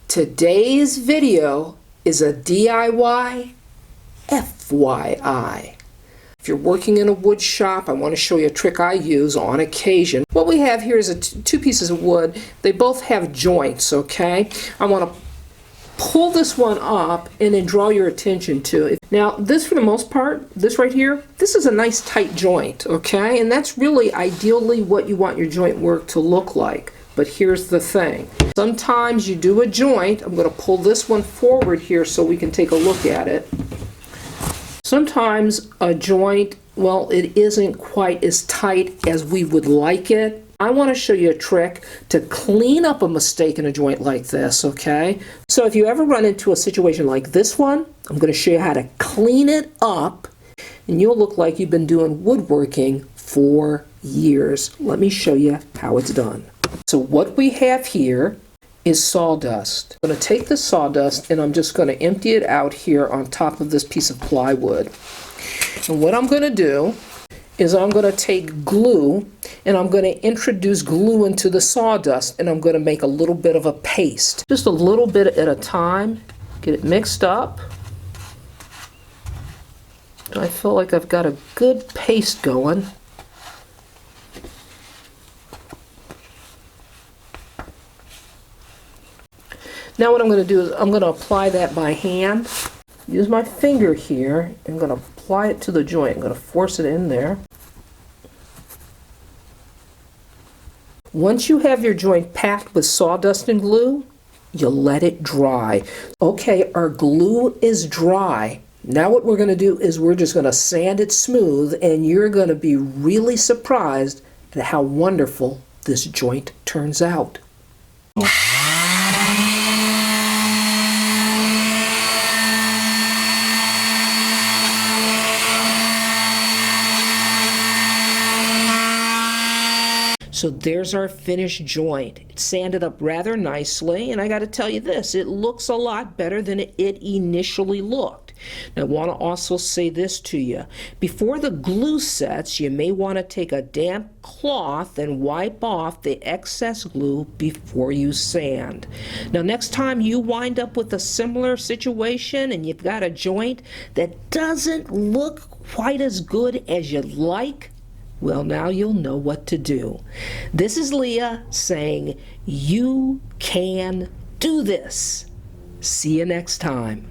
Today's video is a DIY FYI. If you're working in a wood shop, I want to show you a trick I use on occasion. What we have here is two pieces of wood. They both have joints, okay? I want to pull this one up and then draw your attention to it. Now, this for the most part, this right here, this is a nice tight joint, okay? And that's really ideally what you want your joint work to look like. But here's the thing. Sometimes you do a joint. I'm going to pull this one forward here so we can take a look at it. Sometimes a joint, well, it isn't quite as tight as we would like it. I want to show you a trick to clean up a mistake in a joint like this, okay? So if you ever run into a situation like this one, I'm going to show you how to clean it up, and you'll look like you've been doing woodworking for years. Let me show you how it's done. So what we have here is sawdust. I'm going to take the sawdust and I'm just going to empty it out here on top of this piece of plywood. And what I'm going to do is I'm going to take glue and I'm going to introduce glue into the sawdust, and I'm going to make a little bit of a paste. Just a little bit at a time. Get it mixed up. And I feel like I've got a good paste going. Now what I'm going to do is I'm going to apply that by hand. Use my finger here. I'm going to apply it to the joint. I'm going to force it in there. Once you have your joint packed with sawdust and glue, you let it dry. Okay, our glue is dry. Now what we're going to do is we're just going to sand it smooth, and you're going to be really surprised at how wonderful this joint turns out. So there's our finished joint. It's sanded up rather nicely, and I got to tell you this, it looks a lot better than it initially looked. Now I want to also say this to you. Before the glue sets, you may want to take a damp cloth and wipe off the excess glue before you sand. Now next time you wind up with a similar situation and you've got a joint that doesn't look quite as good as you'd like, well, now you'll know what to do. This is Leah saying, you can do this. See you next time.